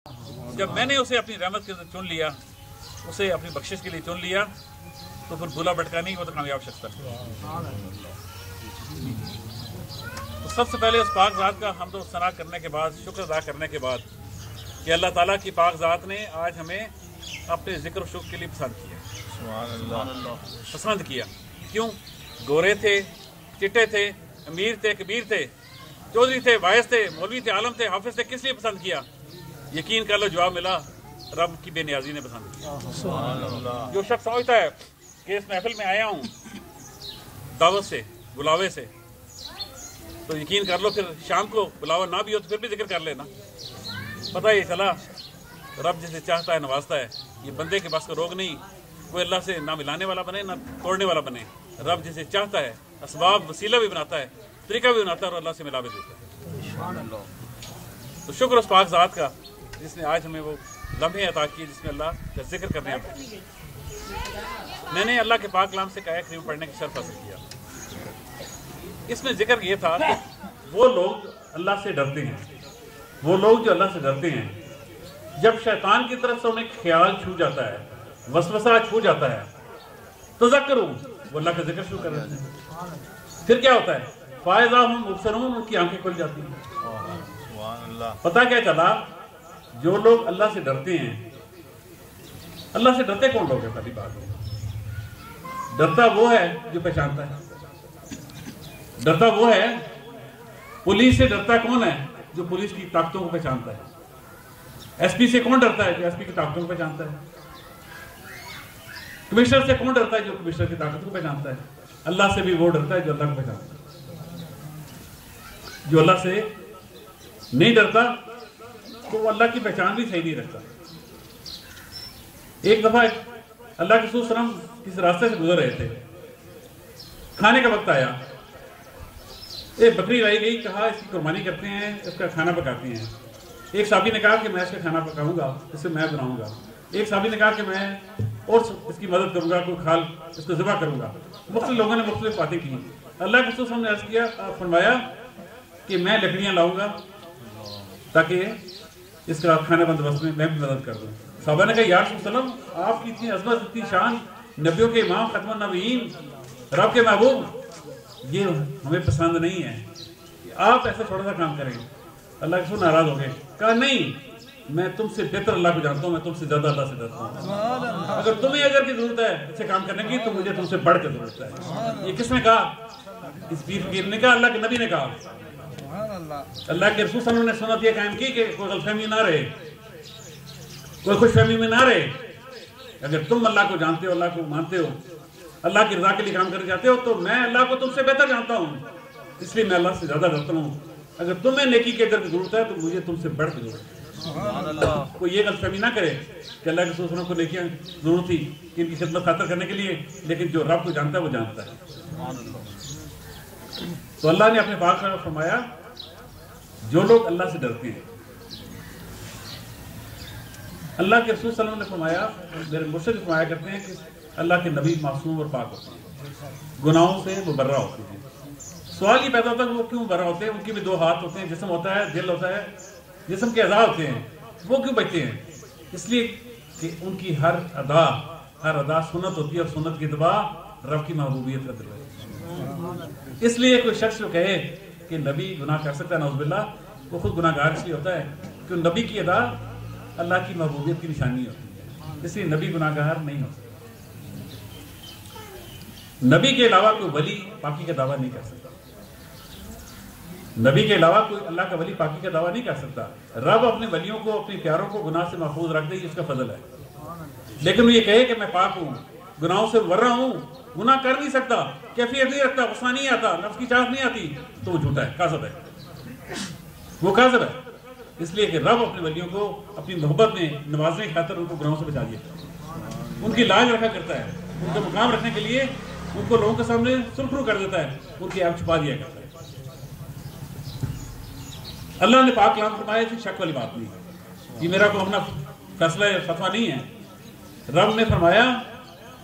جب میں نے اسے اپنی رحمت کے چن لیا، اسے اپنی بخشش کے لیے چن لیا، تو پھر بھولا بھٹکا نہیں، وہ تو کامیاب شخص تھا۔ تو سب سے پہلے اس پاک ذات کا حمد و ثنا کرنے کے بعد، شکر ادا کرنے کے بعد کہ اللہ تعالیٰ کی پاک ذات نے آج ہمیں اپنے ذکر و شکر کے لیے پسند کیا۔ کیوں؟ گورے تھے، چٹے تھے، امیر تھے، کبیر تھے، چودھری تھے، وائس تھے، مولوی تھے، عالم تھے، حافظ تھے، کس لیے پسند کیا؟ یقین کر لو جواب ملا، رب کی بے نیازی نے پسند کیا۔ جو شخص سمجھتا ہے کہ اس محفل میں آیا ہوں دعوت سے، بلاوے سے، تو یقین کر لو پھر شام کو بلاوا نہ بھی ہو تو پھر بھی ذکر کر لینا۔ پتہ ہی چلا رب جسے چاہتا ہے نوازتا ہے، یہ بندے کے بس کا روگ نہیں، کوئی اللہ سے نہ ملانے والا بنے نہ توڑنے والا بنے۔ رب جسے چاہتا ہے اسباب وسیلہ بھی بناتا ہے، طریقہ بھی بناتا ہے اور اللہ سے ملا بھی دیتا ہے۔ تو شکر اس پاک ذات کا جس نے آج ہمیں وہ لمحے عطا کیے جس میں اللہ کا ذکر کرنے آتا۔ میں نے اللہ کے پاک کلام سے کہا کریم پڑھنے کی شرف حاصل کیا۔ اس میں ذکر یہ تھا کہ وہ لوگ اللہ سے ڈرتے ہیں، وہ لوگ جو اللہ سے ڈرتے ہیں، جب شیطان کی طرف سے انہیں خیال چھو جاتا ہے، وسوسہ چھو جاتا ہے، تذکروا، وہ اللہ کا ذکر شروع کر رہے ہیں۔ پھر کیا ہوتا ہے؟ فَإِذَا هُمْ مُبْصِرُونَ، ان کی آنکھیں کھل جاتی ہیں۔ پتہ کیا چلا؟ جو لوگ اللہ سے ڈرتے ہیں، اللہ سے ڈرتے کون لوگ ہیں؟ پہلی بات، ڈرتا وہ ہے جو پہچانتا ہے، ڈرتا وہ ہے۔ پولیس سے ڈرتا کون ہے؟ جو پولیس کی طاقتوں کو پہچانتا ہے۔ ایس پی سے کون ڈرتا ہے؟ جو ایس پی کی طاقتوں کو پہچانتا ہے۔ کمشنر سے کون ڈرتا ہے؟ جو کمشنر کی طاقت کو پہچانتا ہے۔ اللہ سے بھی وہ ڈرتا ہے جو اللہ کو پہچانتا ہے۔ جو اللہ سے نہیں ڈرتا تو وہ اللہ کی پہچان بھی صحیح نہیں رکھتا۔ ایک دفعہ اللہ کے رسول صلی اللہ علیہ وسلم کس راستے سے گزر رہے تھے، کھانے کا وقت آیا، ایک بکری لائی گئی، کہا اس کی قربانی کرتے ہیں، اس کا کھانا پکاتے ہیں۔ ایک صحابی نے کہا کہ میں اس کا کھانا پکاؤں گا، اسے میں بناؤں گا۔ ایک صحابی نے کہا کہ میں اور اس کی مدد کروں گا، کوئی کھال اس کو ذبح کروں گا۔ مختلف لوگوں نے مختلف باتیں کی۔ اللہ کے رسول صلی اللہ علیہ وسلم نے عرض کیا، فرمایا کہ میں لکڑیاں لاؤں گا تاکہ اس کا کھانا بندوبست میں بھی مدد کر دوں۔ صحابہ نے کہا یا رسول اللہ علیہ وسلم، آپ کی اتنی عظمت، اتنی شان، نبیوں کے امام، ختم النبیین، رب کے محبوب، یہ ہمیں پسند نہیں ہے، آپ ایسا چھوٹا سا کام کریں۔ اللہ کے رسول ناراض ہو گئے، کہا نہیں، میں تم سے بہتر اللہ کو جانتا ہوں، میں تم سے زیادہ اللہ سے ڈرتا ہوں۔ اگر تمہیں اگر کی ضرورت ہے اچھے کام کرنے کی تو مجھے تم سے بڑھ کے ضرورت ہے۔ یہ کس نے کہا؟ اس پیر فقیر نے کہا، اللہ کے نبی نے کہا۔ اللہ کے رسول صلی اللہ علیہ وسلم نے سنت یہ قائم کی کہ کوئی غلط فہمی نہ رہے، کوئی خوش فہمی میں نہ رہے۔ اگر تم اللہ کو جانتے ہو، اللہ کو مانتے ہو، اللہ کی رضا کے لیے کام کرنا چاہتے ہو، تو میں اللہ کو تم سے بہتر جانتا ہوں، اس لیے میں اللہ سے زیادہ ڈرتا ہوں۔ اگر تمہیں نیکی کے اجر کی ضرورت ہے تو مجھے تم سے بڑھ کے ضرورت ہے۔ کوئی یہ غلط فہمی نہ کرے کہ اللہ کے رسول صلی اللہ علیہ وسلم کو نیکیاں ضرورت تھی کہ ان کی خدمت خاطر کرنے کے لیے، لیکن جو رب کو جانتا ہے وہ جانتا ہے۔ تو اللہ نے اپنے پاک میں فرمایا جو لوگ اللہ سے ڈرتے ہیں، اللہ کے رسول صلی اللہ علیہ وسلم نے فرمایا، میرے مرشد فرمایا کرتے ہیں کہ اللہ کے نبی معصوم اور پاک ہوتے ہیں، گناہوں سے مبرہ ہوتے ہیں۔ سوال یہ پیدا ہوتا ہے کہ وہ کیوں مبرہ ہوتے ہیں؟ ان کی بھی دو ہاتھ ہوتے ہیں، جسم ہوتا ہے، دل ہوتا ہے، جسم کے اعضاء ہوتے ہیں، وہ کیوں بچتے ہیں؟ اس لیے کہ ان کی ہر ادا سنت ہوتی ہے، اور سنت کی اتباع رب کی محبوبیت کا دل ہے۔ اس لیے کوئی شخص جو کہے کہ نبی گناہ کر سکتا ہے، نعوذ باللہ، وہ خود گناہ گار اس لیے ہوتا ہے کہ نبی کی ادا اللہ کی محبوبیت کی نشانی ہوتی ہے، اس لیے نبی گناہ گار نہیں ہو سکتا۔ نبی کے علاوہ کوئی ولی پاکی کا دعویٰ نہیں کر سکتا، نبی کے علاوہ کوئی اللہ کا ولی پاکی کا دعویٰ نہیں کر سکتا۔ رب اپنے ولیوں کو، اپنے پیاروں کو گناہ سے محفوظ رکھ دے، یہ اس کا فضل ہے۔ لیکن وہ یہ کہے کہ میں پاک ہوں، گناہوں سے مبرہ ہوں، گناہ کر نہیں سکتا، کیفیت نہیں رکھتا، غصہ نہیں آتا، نفس کی چاہت نہیں آتی، تو وہ جھوٹا ہے، کاذب ہے، وہ کاذب ہے۔ اس لیے کہ رب اپنے ولیوں کو اپنی محبت میں نوازنے کی خاطر ان کو گناہوں سے بچا دیا، ان کی لاج رکھا کرتا ہے، ان کا مقام رکھنے کے لیے ان کو لوگوں کے سامنے سرخرو کر دیتا ہے، ان کی عیب چھپا دیا کرتا ہے۔ اللہ نے پاک کلام فرمایا تھی، شک والی بات نہیں، یہ میرا کوئی اپنا فیصلہ ہے، فتویٰ نہیں ہے۔ رب نے فرمایا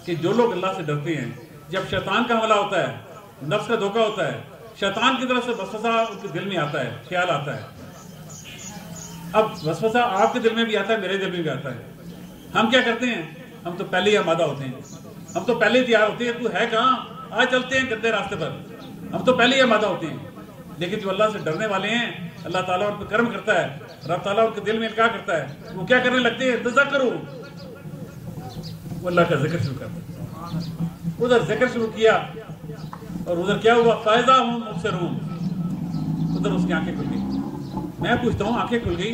کہ جو لوگ اللہ سے ڈرتے ہیں، جب شیطان کا حملہ ہوتا ہے، نفس کا دھوکہ ہوتا ہے، شیطان کی طرف سے وسوسہ ان کے دل میں آتا ہے، خیال آتا ہے، اب وسوسہ آپ کے دل میں بھی آتا ہے، میرے دل میں بھی آتا ہے. ہم کیا کرتے ہیں؟ ہم تو پہلے ہی آمادہ ہوتے ہیں، ہم تو پہلے ہی تیار ہوتے ہیں. تو ہے کہاں؟ آج چلتے ہیں گندے راستے پر. ہم تو پہلے ہی آمادہ ہوتے ہیں. لیکن جو اللہ سے ڈرنے والے ہیں، اللہ تعالیٰ ان پہ کرم کرتا ہے، رب تعالیٰ ان کے دل میں القاء کرتا ہے. وہ کیا کرنے لگتے ہیں؟ تذکروا، وہ اللہ کا ذکر شروع کرتے ہیں. ادھر ذکر شروع کیا اور ادھر کیا ہوا؟ فائزہ ہوں مبصرون، ادھر اس کی آنکھیں کھل گئی. میں پوچھتا ہوں آنکھیں کھل گئی،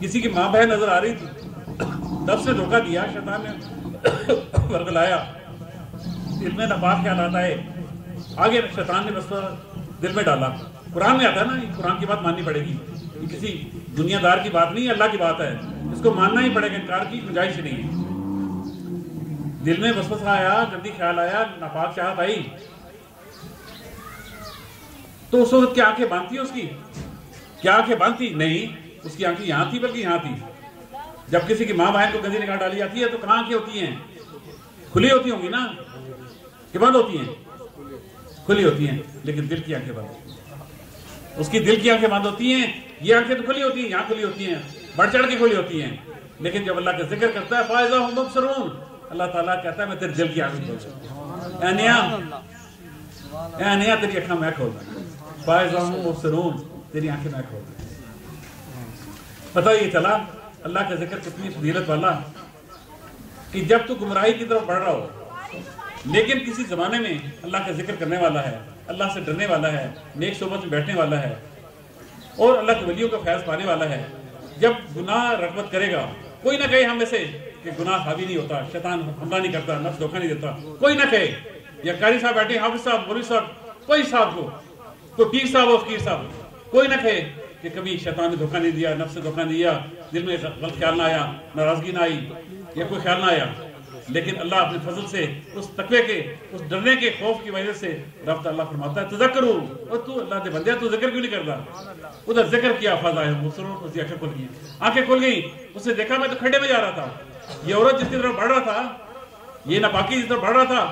کسی کی ماں بہن نظر آ رہی تھی، نفس نے دھوکہ دیا، شیطان نے ورگلایا، دل میں ناپاک خیالات آئے، آگے شیطان نے بس دل میں ڈالا. قرآن میں آتا ہے نا، قرآن کی بات ماننی پڑے گی، یہ کسی دنیا دار کی بات نہیں ہے، اللہ کی بات ہے، اس کو ماننا ہی پڑے گا، انکار کی گنجائش نہیں ہے. دل میں وسوسہ آیا، گندی خیال آیا، ناپاک چاہت آئی، تو اس وقت کیا آنکھیں بند تھی اس کی؟ کیا آنکھیں بند تھی؟ نہیں، اس کی آنکھیں یہاں تھی بلکہ یہاں تھی. جب کسی کی ماں بہن کو گندی نگاہ ڈالی جاتی ہے تو کہاں آنکھیں ہوتی ہیں؟ کھلی ہوتی ہوں گی نا، کہ بند ہوتی ہیں؟ کھلی ہوتی ہیں. لیکن دل کی آنکھیں بند ہوتی ہیں، اس کی دل کی آنکھیں بند ہوتی ہیں. یہ آنکھیں تو کھلی ہوتی ہیں، یہاں کھلی ہوتی ہیں، بڑھ چڑھ کے کھلی ہوتی ہیں. لیکن جب اللہ کا ذکر کرتا ہے فائزہ ہم مبصرون، اللہ تعالیٰ کہتا ہے میں تیرے دل کی آنکھیں کھول دیتا ہوں. اے انیا تیری آنکھیں میں کھول دیتا ہوں. فائزہ ہم مبصرون، تیری آنکھیں میں کھول دیتا ہوں. پتہ یہ چلا اللہ کا ذکر کتنی فضیلت والا، کہ جب تو گمراہی کی طرف بڑھ رہا ہو لیکن کسی زمانے میں اللہ کا ذکر کرنے والا ہے، اللہ سے ڈرنے والا ہے، نیک صحبت میں بیٹھنے والا ہے اور اللہ کے ولیوں کا فیض پانے والا ہے، جب گناہ رغبت کرے گا، کوئی نہ کہے ہم میں سے کہ گناہ حاوی نہیں ہوتا، شیطان حملہ نہیں کرتا، نفس دھوکہ نہیں دیتا، کوئی نہ کہے. یا قاری صاحب بیٹھے، حافظ صاحب، مولوی صاحب، کوئی صاحب کو، کوئی پیر صاحب ہو، فقیر صاحب، کوئی نہ کہے کہ کبھی شیطان نے دھوکہ نہیں دیا، نفس سے دھوکہ نہیں دیا، دل میں غلط خیال نہ آیا، ناراضگی نہ آئی یا کوئی خیال نہ آیا. لیکن اللہ اپنے فضل سے، اس تقوی کے، اس ڈرنے کے خوف کی وجہ سے رب تعالیٰ فرماتا ہے تذکروا. اور تو اللہ دے بندے تو ذکر کیوں نہیں کرتا؟ ادھر ذکر کیا، فائزہ ہے مبصرون، اس کی آنکھیں کھل گئی. آنکھیں کھل گئی، اس نے دیکھا میں تو کھڈے میں جا رہا تھا، یہ عورت جس کی طرف بڑھ رہا تھا، یہ ناپاکی جس طرف بڑھ رہا تھا،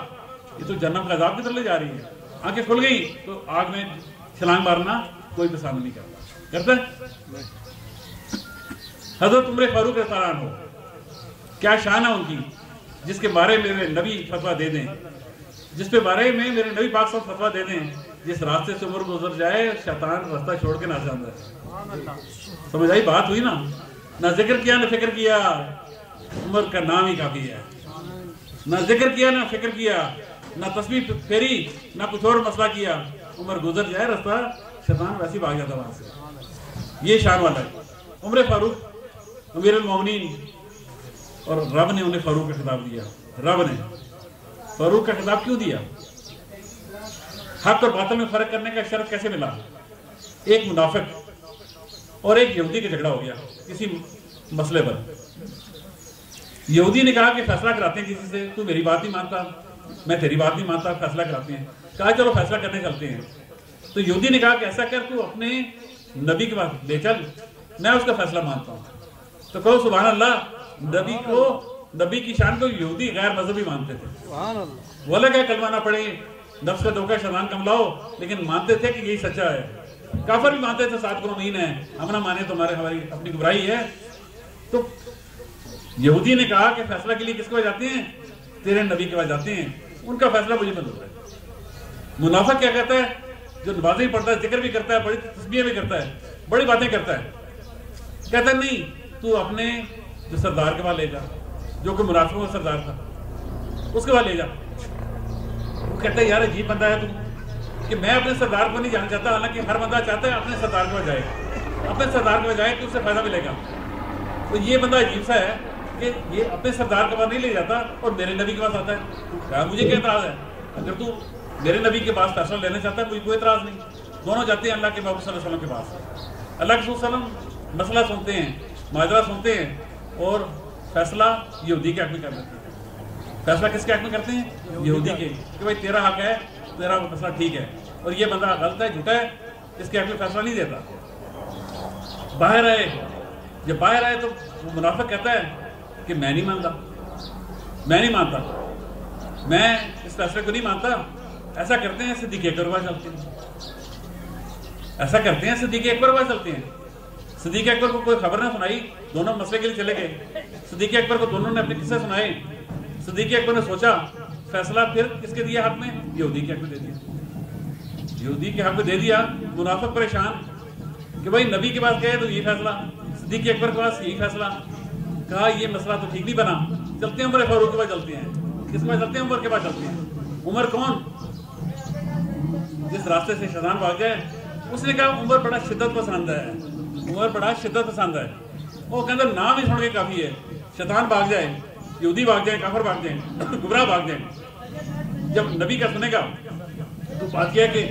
یہ تو جہنم کا عذاب کی طرف لے جا رہی ہے. آنکھیں کھل گئی تو آگ میں چھلانگ مارنا کوئی پسند نہیں کرتا ہے. حضرت عمر فاروق رضی اللہ عنہ، کیا شان ہے ان کی، جس کے بارے میں میرے نبی فتویٰ دے دیں، جس کے بارے میں میرے نبی پاک صاحب فتویٰ دے دیں، جس راستے سے عمر گزر جائے شیطان راستہ چھوڑ کے نہ جاتا ہے. سمجھ آئی بات؟ ہوئی نا؟ نہ ذکر کیا نہ فکر کیا، عمر کا نام ہی کافی ہے. نہ ذکر کیا نہ فکر کیا، نہ تسبیح پھیری، نہ کچھ اور مسئلہ کیا، عمر گزر جائے راستہ، شیطان ویسے ہی بھاگ جاتا وہاں سے. یہ شان والا ہے عمر فاروق امیر المومنین. اور رب نے انہیں فاروق کا خطاب دیا. رب نے فاروق کا خطاب کیوں دیا؟ حق اور باطل میں فرق کرنے کا شرط کیسے ملا؟ ایک منافق اور ایک یہودی کا جھگڑا ہو گیا کسی مسئلے پر. یہودی نے کہا کہ فیصلہ کراتے ہیں کسی سے، تو میری بات نہیں مانتا، میں تیری بات نہیں مانتا، فیصلہ کراتے ہیں. کہا چلو فیصلہ کرنے چلتے ہیں. تو یہودی نے کہا کہ ایسا کر، تو اپنے نبی کے پاس لے چل، میں اس کا فیصلہ مانتا ہوں. تو کہو سبحان اللہ، نبی کی شان کو یہودی غیر مذہبی مانتے تھے. وہ لگا کلمہ نہ پڑھے، نفس کا دھوکہ شیطان کملاؤ، لیکن مانتے تھے کہ یہی سچا ہے. کافر بھی مانتے تھے 7 قرون ہے، ہم نہ مانے تو ہماری اپنی گمراہی ہے. تو یہودی نے کہا کہ فیصلہ کے لیے کس کے پاس جاتے ہیں؟ تیرے نبی کے پاس جاتے ہیں، ان کا فیصلہ مجھے منظور ہے. منافق کیا کہتا ہے؟ جو نمازیں پڑھتا ہے، ذکر بھی کرتا ہے، بڑی تسبیح بھی کرتا ہے، بڑی باتیں کرتا ہے، کہتا ہے نہیں، تو اپنے جو سردار کے پاس لے جا، جو کہ منافقوں کا سردار تھا، اس کے پاس لے جا. وہ کہتا ہے یار عجیب بندہ ہے تو، کہ میں اپنے سردار کو نہیں جانا چاہتا، حالانکہ ہر بندہ چاہتا ہے اپنے سردار کے پاس جائے، اپنے سردار کے پاس جائے کہ اس سے فائدہ ملے گا. تو یہ بندہ عجیب سا ہے کہ یہ اپنے سردار کے پاس نہیں لے جاتا اور میرے نبی کے پاس آتا ہے. مجھے کیا اعتراض ہے؟ اگر تو میرے نبی کے پاس فیصلہ لینا چاہتا ہے مجھے کوئی اعتراض نہیں. دونوں جاتے ہیں اللہ کے محبوب صلی اللہ علیہ وسلم کے پاس. اللہ کے رسول صلی اللہ علیہ وسلم مسئلہ سنتے ہیں، معاذرہ سنتے ہیں اور فیصلہ یہودی کے حق میں کر دیتے ہیں. فیصلہ کس کے حق میں کرتے ہیں؟ یہودی کے، کہ بھائی تیرا حق ہے، تیرا فیصلہ ٹھیک ہے، اور یہ بندہ غلط ہے، جھوٹا ہے، اس کے حق میں فیصلہ نہیں دیتا. باہر آئے، جب باہر آئے تو وہ منافق کہتا ہے کہ میں نہیں مانتا، میں نہیں مانتا، میں اس فیصلے کو نہیں مانتا. ایسا کرتے ہیں صدیق اکبر کے پاس چلتے ہیں، ایسا کرتے ہیں صدیق اکبر کے پاس چلتے ہیں. صدیق اکبر کو کوئی خبر نہ سنائی, دونوں مسئلے کے لیے چلے گئے. صدیق اکبر کو دونوں نے اپنے قصے سنائے. صدیق اکبر نے سوچا فیصلہ پھر کس کے دیا حق میں؟ یہودی کے حق میں دے دیا. یہودی کے حق میں دے دیا. منافق پریشان کہ بھائی نبی کے پاس گئے تو یہ فیصلہ, صدیق اکبر کے پاس یہی فیصلہ. کہا یہ مسئلہ تو ٹھیک نہیں بنا, چلتے ہیں عمر فاروق کے پاس چلتے ہیں. کس کے پاس چلتے ہیں؟ عمر کے پاس چلتے ہیں. عمر کون؟ جس راستے سے شیطان بھاگ جائے. اس نے کہا عمر بڑا شدت پسند ہے, عمر بڑا شدت پسند ہے. وہ کہتا نام ہی سن کے کافی ہے, شیطان بھاگ جائے, یہودی بھاگ جائے, کافر بھاگ جائیں, گمراہ بھاگ جائیں. جب نبی کا سنے گا تو بات کیا کہ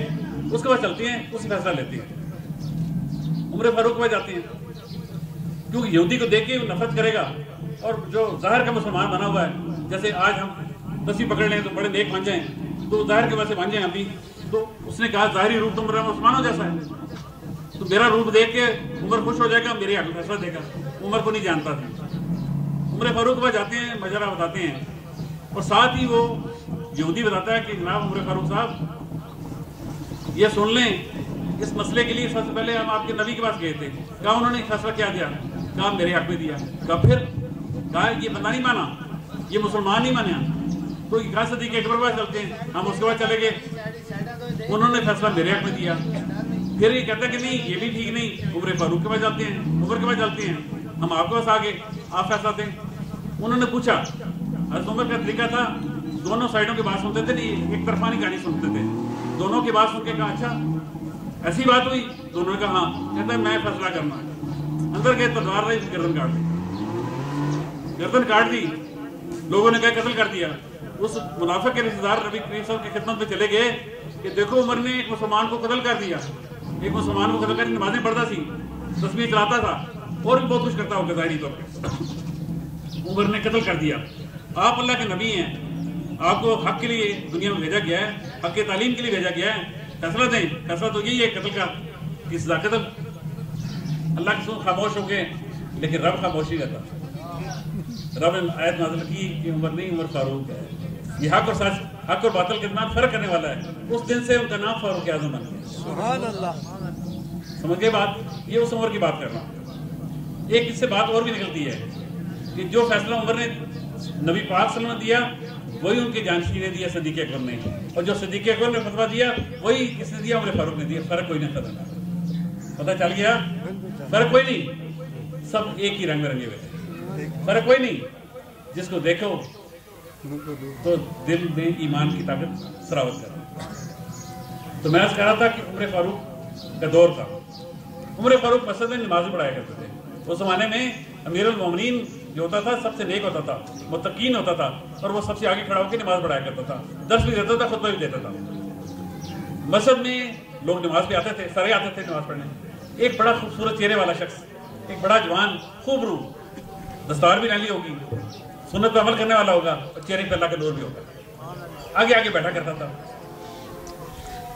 اس کے پاس چلتی ہیں, اس سے فیصلہ لیتی ہیں. عمر فاروق کے پاس جاتی ہیں کیونکہ یہودی کو دیکھ کے وہ نفرت کرے گا, اور جو ظاہر کا مسلمان بنا ہوا ہے, جیسے آج ہم دسویں پکڑ لیں تو بڑے نیک بن جائیں, تو ظاہر کے ویسے بن جائیں ابھی. تو اس نے کہا ظاہری روپ تو میرا مسلمانوں جیسا ہے, تو میرا روپ دیکھ کے عمر خوش ہو جائے گا, میرے حق میں فیصلہ دے گا. عمر کو نہیں جانتا تھا. عمر فاروق کے پاس جاتے ہیں, ماجرا بتاتے ہیں, اور ساتھ ہی وہ یہودی بتاتا ہے کہ جناب عمر فاروق صاحب یہ سن لیں, اس مسئلے کے لیے سب سے پہلے ہم آپ کے نبی کے پاس گئے تھے. کہا انہوں نے فیصلہ کیا دیا؟ کہا میرے حق میں دیا. کہا پھر؟ کہا یہ بندہ نہیں مانا, یہ مسلمان نہیں مانا. تو کہا صدیق اکبر کے پاس چلتے ہیں. ہم اس کے بعد چلے گئے, انہوں نے فیصلہ میرے حق میں دیا. پھر یہ کہتا ہے کہ نہیں یہ بھی ٹھیک نہیں, عمر فاروق کے پاس جاتے ہیں, عمر کے پاس چلتے ہیں, ہم آپ کے پاس آ گئے, آپ فیصلہ دیں. انہوں نے پوچھا, حضرت عمر کا طریقہ تھا دونوں سائڈوں کی بات سنتے تھے, نہیں ایک طرفہ نہیں کہانی سنتے تھے, دونوں کی بات سن کے کہا اچھا ایسی بات ہوئی؟ دونوں نے کہا ہاں. کہتا ہے میں فیصلہ کرنا. اندر گئے, تلوار رہی, گردن کاٹ دی, گردن کاٹ دی. لوگوں نے کہا قتل کر دیا. اس منافق کے رشتہ دار نبی کریم صلی اللہ علیہ وسلم کی خدمت میں چلے گئے کہ دیکھو عمر نے ایک مسلمان کو قتل کر دیا, ایک مسلمان کو قتل کر, نمازیں پڑھتا سی, تسبیح چلاتا تھا, اور بھی بہت کچھ کرتا ہوگا ظاہری طور پہ. عمر نے قتل کر دیا. آپ اللہ کے نبی ہیں, آپ کو حق کے لیے دنیا میں بھیجا گیا ہے, حق کی تعلیم کے لیے بھیجا گیا ہے, فیصلہ دیں. فیصلہ تو یہی ہے قتل کا, کی سزا قتل. اللہ کے سن خاموش ہو گئے, لیکن رب خاموش نہیں رہتا. رب نے آیت نازل کی کہ عمر نہیں, عمر فاروق ہے. یہ حق اور سچ, حق اور باطل کے درمیان فرق کرنے والا ہے. اس دن سے ان کا نام فاروق اعظم بن گیا. سبحان اللہ. سمجھ گئے بات؟ یہ اس عمر کی بات کر رہا ہوں. ایک اس سے بات اور بھی نکلتی ہے کہ جو فیصلہ عمر نے نبی پاک صلی اللہ علیہ وسلم نے دیا, وہی ان کے جانشین نے دیا صدیق اکبر نے, اور جو صدیق اکبر نے فتویٰ دیا وہی کس نے دیا؟ عمر فاروق نے دیا. فرق کوئی نہیں تھا. پتہ چل گیا؟ فرق کوئی نہیں, سب ایک ہی رنگ میں رنگے ہوئے تھے. فرق کوئی نہیں. جس کو دیکھو تو دل میں ایمان کی طاقت سراوت کر. تو میں کہہ رہا تھا کہ عمر فاروق کا دور تھا. عمر فاروق مسجد میں نمازیں پڑھایا کرتے تھے. اس زمانے میں امیر المومنین جو ہوتا تھا سب سے نیک ہوتا تھا, متقین ہوتا تھا, اور وہ سب سے آگے کھڑا ہو کے نماز پڑھایا کرتا تھا, درس بھی دیتا تھا, خطبہ بھی دیتا تھا. مسجد میں لوگ نماز بھی آتے تھے, سارے آتے تھے نماز پڑھنے. ایک بڑا خوبصورت چہرے والا شخص, ایک بڑا جوان, خوب روح, دستار بھی ڈالی ہوگی, سنت پہ عمل کرنے والا ہوگا, اور چہرے پہ اللہ کا نور بھی ہوگا, آگے آگے بیٹھا کرتا تھا.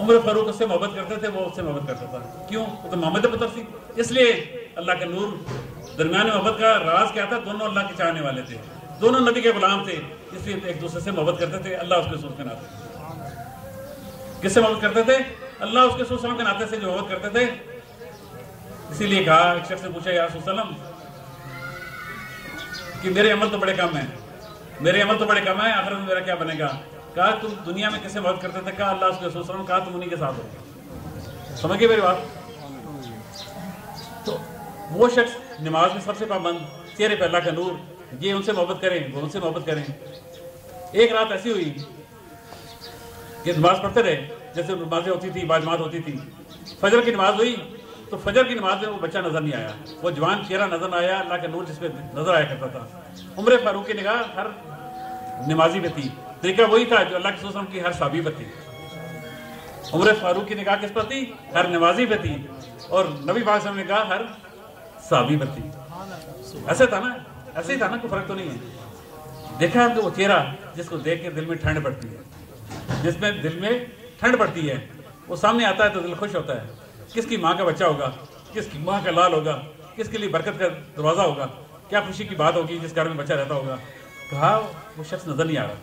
عمر فاروق اس سے محبت کرتے تھے, وہ اس سے محبت کرتا تھا. کیوں؟ وہ تو محمد پتر سی, اس لیے اللہ کا نور. درمیان محبت کا راز کیا تھا؟ دونوں اللہ کے چاہنے والے تھے, دونوں نبی کے غلام تھے, اس لیے ایک دوسرے سے محبت کرتے تھے. اللہ اس کے رسول کے ناطے. کس سے محبت کرتے تھے؟ اللہ اس کے رسول کے ناطے سے جو محبت کرتے تھے. اسی لیے کہا, ایک شخص نے پوچھا یا رسول اللہ کہ میرے عمل تو بڑے کم ہیں, میرے عمل تو بڑے کم ہیں, آخرت میں میرا کیا بنے گا؟ کہا تم دنیا میں کس سے محبت کرتے تھے؟ کہا اللہ اس کے رسول صلی اللہ علیہ وسلم. کہا تم انہی کے ساتھ ہو. سمجھ گئے میری بات؟ تو وہ شخص نماز میں سب سے پابند, چہرے پہ اللہ کا نور, یہ ان سے محبت کریں, وہ ان سے محبت کریں. ایک رات ایسی ہوئی کہ نماز پڑھتے رہے, جیسے نمازیں ہوتی تھی, باجماعت ہوتی تھی. فجر کی نماز ہوئی تو فجر کی نماز میں وہ بچہ نظر نہیں آیا, وہ جوان چہرہ نظر آیا, اللہ کا نور جس پہ نظر آیا کرتا تھا. عمر فاروق کی نگاہ ہر نمازی پہ تھی. طریقہ وہی تھا جو اللہ کے رسول کی ہر صحابی پہ تھی. عمر فاروق کی نگاہ کس پر تھی؟ ہر نمازی پہ تھی, اور نبی پاک صلی اللہ علیہ وسلم کی نگاہ ہر صحابی پر تھی. ایسے تھا نا, ایسے ہی تھا نا, کوئی فرق تو نہیں ہے. دیکھا کہ وہ چہرہ جس کو دیکھ کے دل میں ٹھنڈ پڑتی ہے, جس میں دل میں ٹھنڈ پڑتی ہے, وہ سامنے آتا ہے تو دل خوش ہوتا ہے. کس کی ماں کا بچہ ہوگا, کس کی ماں کا لال ہوگا, کس کے لیے برکت کا دروازہ ہوگا, کیا خوشی کی بات ہوگی جس گھر میں بچہ رہتا ہوگا. کہا وہ شخص نظر نہیں آ رہا.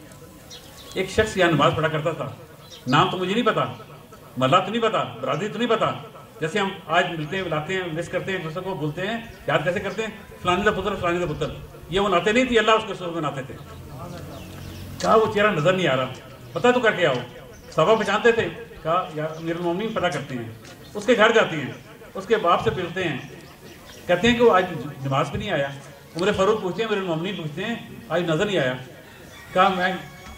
ایک شخص یہاں نماز پڑھا کرتا تھا, نام تو مجھے نہیں پتا, محلہ تو نہیں پتا, برادری تو نہیں پتا, جیسے ہم آج ملتے ہیں، بلاتے ہیں، مس کرتے ہیں ایک دوسرے کو، بولتے ہیں، یاد کیسے کرتے ہیں؟ فلانی کا پتر، فلانی کا پتر. یہ وہ ناتے نہیں تھی، اللہ اس کے سر میں ناتے تھے. کہا وہ چہرہ نظر نہیں آ رہا، پتہ تو کر کے آؤ. صحابہ پہچانتے تھے. کہا یار امیر المومنین پتہ کرتے ہیں. اس کے گھر جاتے ہیں، اس کے باپ سے پوچھتے ہیں، کہتے ہیں کہ وہ آج نماز پہ نہیں آیا. عمر فاروق پوچھتے ہیں، امیر المومنین پوچھتے ہیں، آج نظر نہیں آیا. کہا میں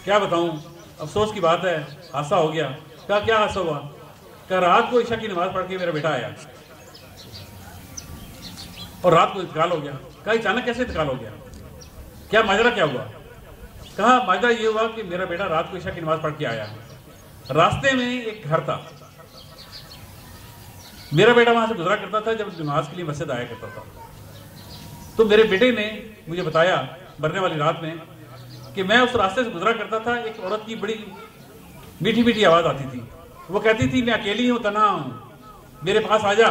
کیا بتاؤں، افسوس کی بات ہے، حادثہ ہو گیا. کہا کیا حادثہ ہوا؟ کہا رات کو عشاء کی نماز پڑھ کے میرا بیٹا آیا اور رات کو انتقال ہو گیا. کہا اچانک کیسے انتقال ہو گیا، کیا ماجرا کیا ہوا؟ کہا ماجرا یہ ہوا کہ میرا بیٹا رات کو عشاء کی نماز پڑھ کے آیا، راستے میں ایک گھر تھا، میرا بیٹا وہاں سے گزرا کرتا تھا جب نماز کے لیے مسجد آیا کرتا تھا. تو میرے بیٹے نے مجھے بتایا مرنے والی رات میں کہ میں اس راستے سے گزرا کرتا تھا، ایک عورت کی بڑی میٹھی میٹھی آواز آتی تھی. وہ کہتی تھی میں اکیلی ہوں، تنہا ہوں، میرے پاس آ جا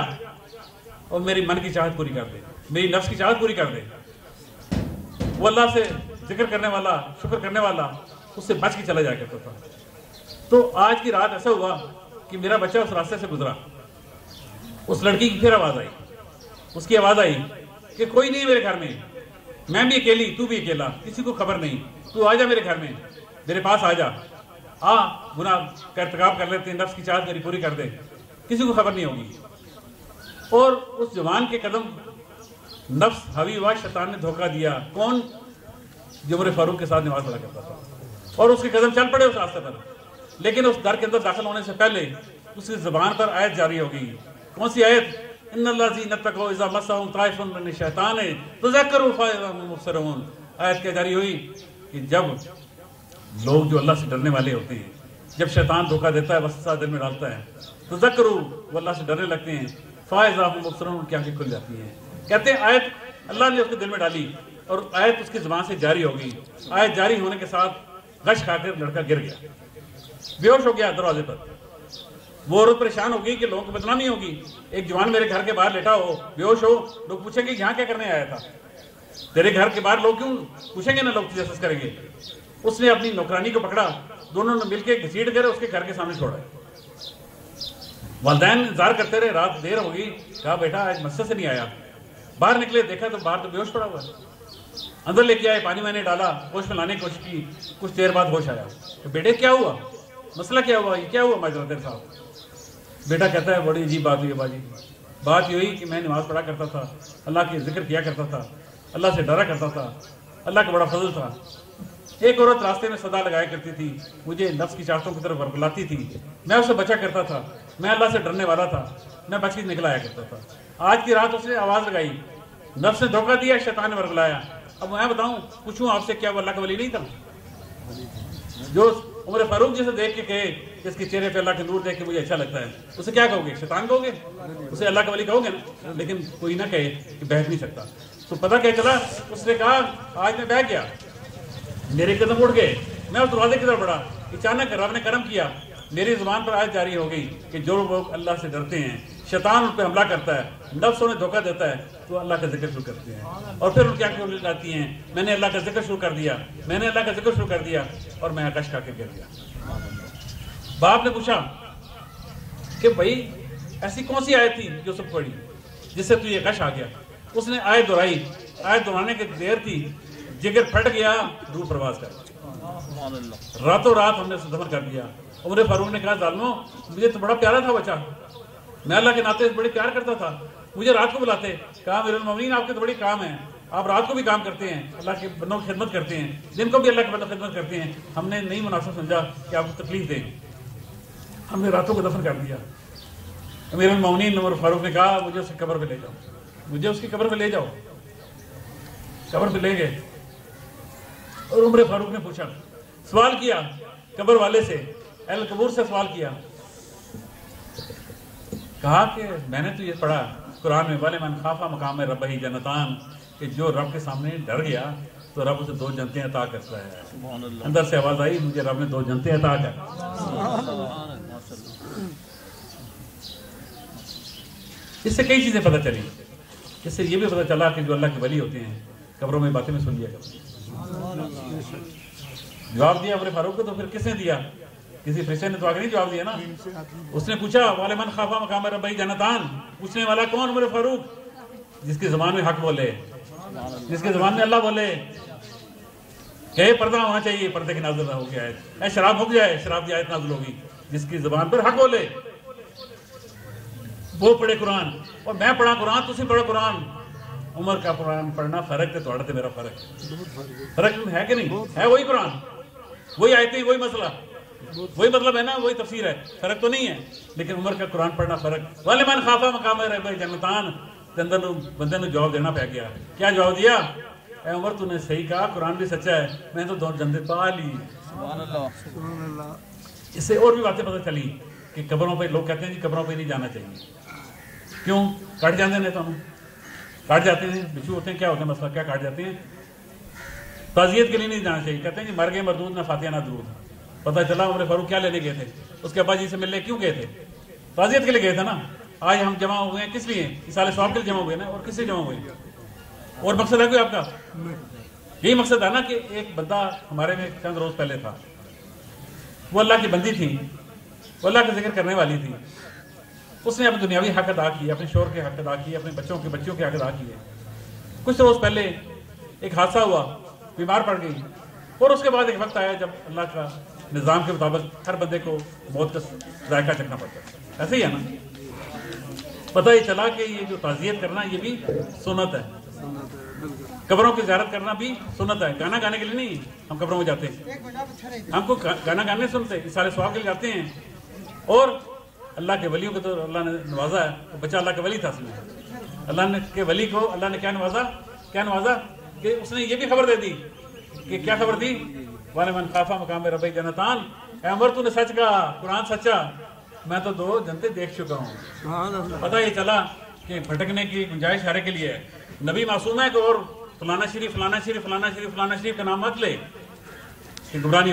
اور میری من کی چاہت پوری کر دے، میری نفس کی چاہت پوری کر دے. وہ اللہ سے ذکر کرنے والا، شکر کرنے والا، اس سے بچ کے چلا جایا کرتا تھا. تو آج کی رات ایسا ہوا کہ میرا بچہ اس راستے سے گزرا، اس لڑکی کی پھر آواز آئی، اس کی آواز آئی کہ کوئی نہیں میرے گھر میں، میں بھی اکیلی، تو بھی اکیلا، کسی کو خبر نہیں، تو آ جا میرے گھر میں، میرے پاس آ جا، گناہ کا ارتکاب کر لیتے ہیں، نفس کی چاہت میری پوری کر دے، کسی کو خبر نہیں ہوگی. اور اس جوان کے قدم نفس حوی ہوا، شیطان نے دھوکہ دیا. کون؟ جو عمر فاروق کے ساتھ نماز پڑھا کرتا تھا. اور اس کے قدم چل پڑے اس راستے پر. لیکن اس در کے اندر داخل ہونے سے پہلے اس کی زبان پر آیت جاری ہو گئی. کون سی آیت؟ ان الذین اتقوا اذا مسهم طائف من الشیطان تذکروا فاذا هم مبصرون. آیت کیا جاری ہوئی کہ جب لوگ جو اللہ سے ڈرنے والے ہوتے ہیں، جب شیطان دھوکہ دیتا ہے، وسوسہ دل میں ڈالتا ہے، تذکروا، وہ اللہ سے ڈرنے لگتے ہیں، فاذا هم مبصرون، ان کی آنکھیں کھل جاتی ہیں. کہتے ہیں آیت اللہ نے اس کے دل میں ڈالی اور آیت اس کی زبان سے جاری ہو گئی. آیت جاری ہونے کے ساتھ غش کھا کر لڑکا گر گیا، بے ہوش ہو گیا دروازے پر. وہ عورت پریشان ہو گئی کہ لوگوں کو بدنامی ہوگی، ایک جوان میرے گھر کے باہر لیٹا ہو، بے ہوش ہو، لوگ پوچھیں گے یہاں کیا کرنے آیا تھا؟ تیرے گھر کے باہر لوگ کیوں پوچھیں گے نا، لوگ تجسس کریں گے. اس نے اپنی نوکرانی کو پکڑا، دونوں نے مل کے گھسیٹ کر اس کے گھر کے سامنے چھوڑا. والدین انتظار کرتے رہے، رات دیر ہو گئی. کہا بیٹا آج مسجد سے نہیں آیا. باہر نکلے، دیکھا تو باہر تو بے ہوش پڑا ہوا ہے. اندر لے کے آئے، پانی میں نے ڈالا، ہوش میں لانے کی کوشش کی، کچھ دیر بعد ہوش آیا. تو بیٹے کیا ہوا، مسئلہ کیا ہوا، یہ کیا ہوا ماجرا تیرے ساتھ؟ بیٹا کہتا ہے بڑی عجیب بات ہوئی ہے باجی. بات یہ ہوئی کہ میں نماز پڑھا کرتا تھا، اللہ کی ذکر کیا کرتا تھا، اللہ سے ڈرا کرتا تھا، اللہ کا بڑا فضل تھا. ایک عورت راستے میں صدا لگایا کرتی تھی، مجھے نفس کی چاہتوں کی طرف ورگلاتی تھی، میں اسے بچا کرتا تھا، میں اللہ سے ڈرنے والا تھا، میں بچ کے نکل آیا کرتا تھا. آج کی رات اس نے آواز لگائی، نفس نے دھوکہ دیا، شیطان نے ورگلایا. اب میں بتاؤں، پوچھوں آپ سے، کیا وہ اللہ کا ولی نہیں تھا؟ جو عمر فاروق جسے دیکھ کے کہے کہ اس کے چہرے پہ اللہ کے نور دیکھ کے مجھے اچھا لگتا ہے، اسے کیا کہو گے؟ شیطان کہو گے؟ اسے اللہ کا ولی کہو گے نا؟ لیکن کوئی نہ کہے کہ بہت نہیں سکتا. تو پتہ کیا چلا؟ اس نے کہا آج میں بہہ گیا، میرے قدم اڑ گئے، میں اس دروازے کی طرف بڑھا، اچانک رب نے کرم کیا، میری زبان پر آیت جاری ہو گئی کہ جو لوگ اللہ سے ڈرتے ہیں، شیطان ان پہ حملہ کرتا ہے، نفس انہیں دھوکہ دیتا ہے، تو اللہ کا ذکر شروع کرتے ہیں اور پھر ان کی آنکھیں کھل جاتی ہیں. میں نے اللہ کا ذکر شروع کر دیا، میں نے اللہ کا ذکر شروع کر دیا اور میں غش کھا کے گر گیا. باپ نے پوچھا کہ بھائی ایسی کون سی آیت تھی جو سب پڑھی جس سے تو یہ غش آ گیا؟ اس نے آیت دہرائی. آیت دہرانے کی دیر تھی، جگر پھٹ گیا، روح پرواز کر گیا. راتوں رات ہم نے اسے دفن کر دیا. عمر فاروق نے کہا ظالمو، مجھے تو بڑا پیارا تھا بچہ، میں اللہ کے ناطے بڑے پیار کرتا تھا، مجھے رات کو بلاتے. کہا امیر المومنین آپ کے تو بڑی کام ہیں، آپ رات کو بھی کام کرتے ہیں، اللہ کے بندوں کی خدمت کرتے ہیں، دن کو بھی اللہ کے بندوں کی خدمت کرتے ہیں، ہم نے نہیں مناسب سمجھا کہ آپ کو تکلیف دیں، ہم نے راتوں کو دفن کر دیا. امیر المومنین عمر فاروق نے کہا مجھے اس کی قبر پہ لے جاؤ، مجھے اس کی قبر پہ لے جاؤ. قبر پہ لے گئے اور عمر فاروق نے پوچھا، سوال کیا قبر والے سے، اہل قبور سے سوال کیا. کہا کہ میں نے تو یہ پڑھا قرآن میں، وَلِمَنْ خَافَ مَقَامَ رَبِّهِ جَنَّتَانِ، کہ جو رب کے سامنے ڈر گیا تو رب اسے 2 جنتیں عطا کرتا ہے. اندر سے آواز آئی مجھے رب نے 2 جنتیں عطا کر. اس سے کئی چیزیں پتہ چلی. اس سے یہ بھی پتہ چلا کہ جو اللہ کے ولی ہوتے ہیں قبروں میں باتیں میں سن لیا کرتے ہیں. جواب دیا عمر فاروق کو، تو پھر کس نے دیا؟ کسی فرشتے نے تو آگے نہیں جواب دیا نا. اس نے پوچھا وَلِمَنْ خَافَ مَقَامَ رَبِّهِ جَنَّتَانِ, پوچھنے والا کون؟ عمر فاروق, جس کی زبان میں حق بولے, جس کی زبان میں اللہ بولے کہ پردہ ہونا چاہیے, پردے کی نازل ہو گیا ہے, اے شراب ہو گیا ہے, شراب کی آیت نازل ہوگی, جس کی زبان پر حق بولے وہ پڑھے قرآن. اور میں پڑھا قرآن, تسی پڑھو قرآن. عمر کا قرآن پڑھنا فرق ہے, تھوڑا تے میرا فرق ہے کہ نہیں ہے؟ وہی قرآن, وہی آیتیں, وہی مسئلہ, وہی مطلب ہے نا, وہی تفسیر ہے, فرق تو نہیں ہے. لیکن عمر کا قرآن پڑھنا فرق. وَلِمَنْ خَافَ مَقَامَ رَبِّهِ جَنَّتَانِ کے اندر بندے نے جواب دینا پہ گیا. کیا جواب دیا؟ اے عمر تو نے صحیح کہا, قرآن بھی سچا ہے, میں تو دو جنتیں پا لی. سبحان اللہ. اس سے اور بھی باتیں پتہ چلی کہ قبروں پہ لوگ کہتے ہیں جی قبروں پہ نہیں جانا چاہیے. کیوں؟ کٹ جاتے ہیں, تو کاٹ جاتے ہیں, بچھو ہوتے ہیں, کیا ہوتا ہے مسئلہ, کیا کاٹ جاتے ہیں؟ تعزیت کے لیے نہیں جانا چاہیے. کہتے ہیں جی مر گئے مردود, نہ فاتحہ نہ درود. پتہ چلا عمر فاروق کیا لینے گئے تھے, اس کے ابا جی سے ملنے کیوں گئے تھے؟ تعزیت کے لیے گئے تھے نا. آج ہم جمع ہو گئے ہیں کس لیے؟ اصالہ ثواب کے لیے جمع ہوئے نا. اور کس سے جمع ہوئے؟ اور مقصد ہے کوئی آپ کا؟ یہی مقصد ہے نا کہ ایک بندہ ہمارے میں چند روز پہلے تھا, وہ اللہ کی بندی تھی, وہ اللہ کا ذکر کرنے والی تھی. اس نے اپنے دنیاوی حق ادا کیے, اپنے شوہر کے حق ادا کیے, اپنے بچوں کے حق ادا کیے. کچھ روز پہلے ایک حادثہ ہوا, بیمار پڑ گئی, اور اس کے بعد ایک وقت آیا جب اللہ کا نظام کے مطابق ہر بندے کو موت کا ذائقہ چکھنا پڑتا ہے. ایسے ہی ہے نا. پتہ ہی چلا کہ یہ جو تعزیت کرنا یہ بھی سنت ہے, قبروں کی زیارت کرنا بھی سنت ہے. گانا گانے کے لیے نہیں ہم قبروں میں جاتے ہیں, ہم کو گانا گانے سنتے, اصالہ ثواب کے لیے جاتے ہیں. اور اللہ کے ولیوں کو تو اللہ نے نوازا ہے, بچہ اللہ کا ولی تھا. اس میں اللہ نے کے ولی کو اللہ نے کیا نوازا کہ اس نے یہ بھی خبر دے دی کہ کیا خبر دی؟ وَلِمَنْ خَافَ مَقَامَ رَبِّهِ جَنَّتَانِ, اے عمر تو نے سچ کہا, قرآن سچا, میں تو دو جنتیں دیکھ چکا ہوں. پتہ یہ چلا کہ بھٹکنے کی گنجائش ہر کے لیے ہے. نبی معصوم ہے کہ اور فلانا شریف کا نام مت لے کہ گمراہ نہیں ہو.